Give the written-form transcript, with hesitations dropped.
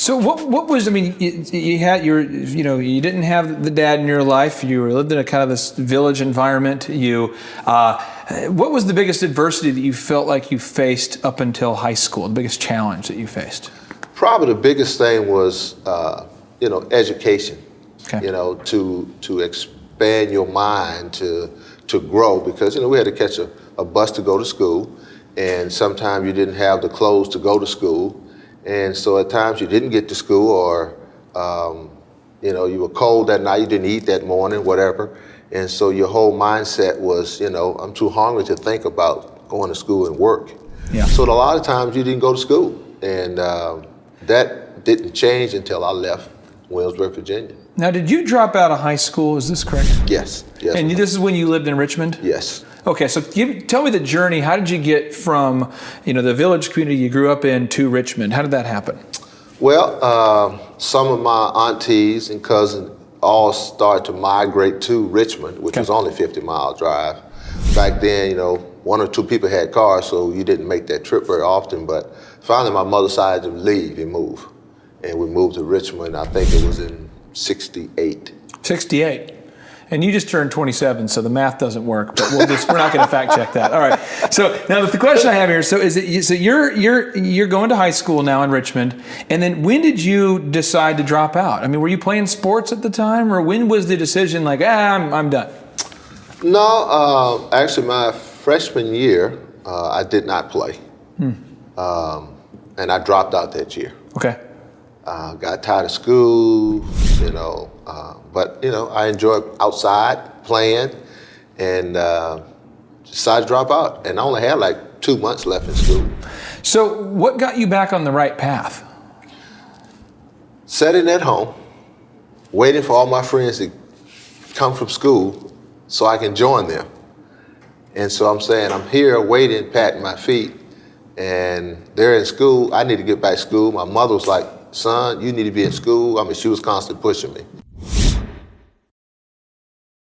So what was, I mean, you had you didn't have the dad in your life. You lived in a kind of this village environment. What was the biggest adversity that you felt like you faced up until high school, the biggest challenge that you faced? Probably the biggest thing was, education. Okay. To expand your mind, to grow, because we had to catch a bus to go to school, and sometimes you didn't have the clothes to go to school, and so at times you didn't get to school, or you were cold that night, you didn't eat that morning, whatever, and so your whole mindset was, I'm too hungry to think about going to school and work. Yeah. So a lot of times you didn't go to school, and that didn't change until I left Williamsburg, Virginia. Now, did you drop out of high school? Is this correct? Yes. And this is when you lived in Richmond? Yes. Okay, so tell me the journey. How did you get from, the village community you grew up in to Richmond? How did that happen? Well, some of my aunties and cousins all started to migrate to Richmond, which was only a 50-mile drive. Back then, one or two people had cars, so you didn't make that trip very often. But finally, my mother decided to leave and move. And we moved to Richmond, I think it was in 68. 68. And you just turned 27, so the math doesn't work, but we're not going to fact check that. All right. So now the question I have here, so you're going to high school now in Richmond, and then when did you decide to drop out? I mean, were you playing sports at the time, or when was the decision like, I'm done? No, actually my freshman year, I did not play. And I dropped out that year. Okay. Got tired of school, but I enjoyed outside playing, and decided to drop out. And I only had like 2 months left in school. So what got you back on the right path? Sitting at home, waiting for all my friends to come from school so I can join them. And so I'm saying, I'm here waiting, patting my feet, and they're in school. I need to get back to school. My mother was like, son, you need to be in school. I mean, she was constantly pushing me.